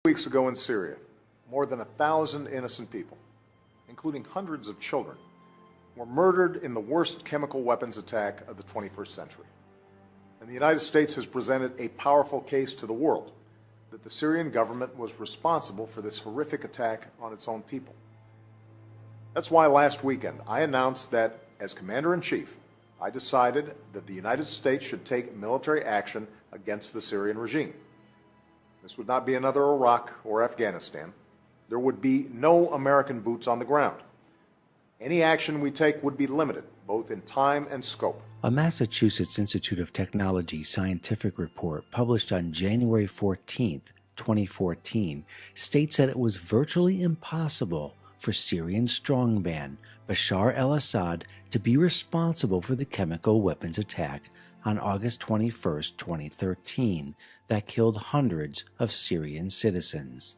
Weeks ago in Syria, more than 1,000 innocent people, including hundreds of children, were murdered in the worst chemical weapons attack of the 21st century. And the United States has presented a powerful case to the world that the Syrian government was responsible for this horrific attack on its own people. That's why last weekend I announced that, as Commander-in-Chief, I decided that the United States should take military action against the Syrian regime. This would not be another Iraq or Afghanistan. There would be no American boots on the ground. Any action we take would be limited, both in time and scope. A Massachusetts Institute of Technology scientific report published on January 14, 2014, states that it was virtually impossible for Syrian strongman Bashar al-Assad to be responsible for the chemical weapons attack on August 21, 2013, that killed hundreds of Syrian citizens.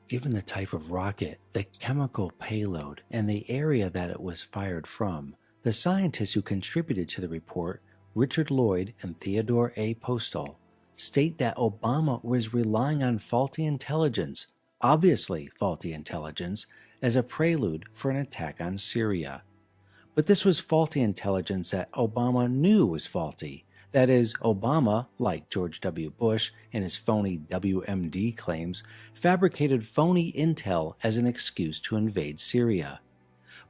Given the type of rocket, the chemical payload, and the area that it was fired from, the scientists who contributed to the report, Richard Lloyd and Theodore A. Postal, state that Obama was relying on faulty intelligence, obviously faulty intelligence, as a prelude for an attack on Syria. But this was faulty intelligence that Obama knew was faulty. That is, Obama, like George W. Bush and his phony WMD claims, fabricated phony intel as an excuse to invade Syria.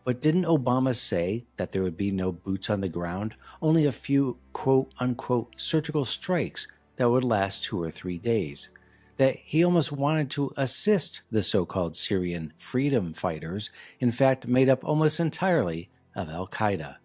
But didn't Obama say that there would be no boots on the ground, only a few quote-unquote surgical strikes that would last 2 or 3 days? That he almost wanted to assist the so-called Syrian freedom fighters, in fact made up almost entirely of al-Qaeda.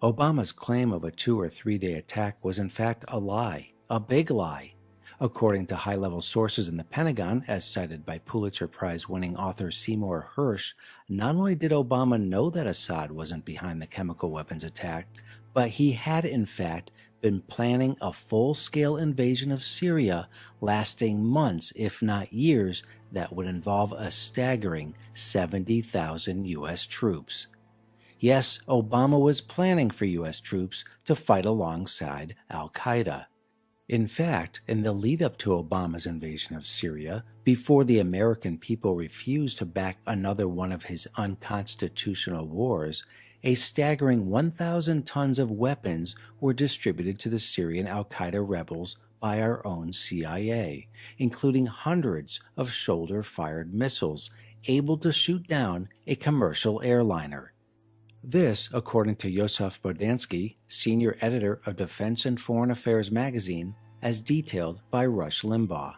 Obama's claim of a 2 or 3 day attack was in fact a lie, a big lie. According to high-level sources in the Pentagon, as cited by Pulitzer Prize-winning author Seymour Hersh, not only did Obama know that Assad wasn't behind the chemical weapons attack, but he had in fact been planning a full-scale invasion of Syria lasting months, if not years, that would involve a staggering 70,000 U.S. troops. Yes, Obama was planning for U.S. troops to fight alongside al-Qaeda. In fact, in the lead-up to Obama's invasion of Syria, before the American people refused to back another one of his unconstitutional wars, a staggering 1,000 tons of weapons were distributed to the Syrian al-Qaeda rebels by our own CIA, including hundreds of shoulder-fired missiles able to shoot down a commercial airliner. This, according to Yosef Bodansky, senior editor of Defense and Foreign Affairs magazine, as detailed by Rush Limbaugh.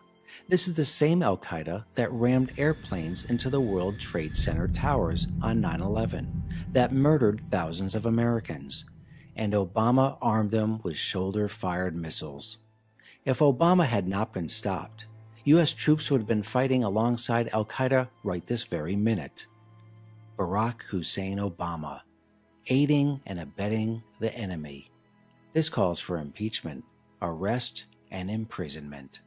This is the same al-Qaeda that rammed airplanes into the World Trade Center towers on 9/11, that murdered thousands of Americans, and Obama armed them with shoulder-fired missiles. If Obama had not been stopped, U.S. troops would have been fighting alongside al-Qaeda right this very minute. Barack Hussein Obama, aiding and abetting the enemy. This calls for impeachment, arrest, and imprisonment.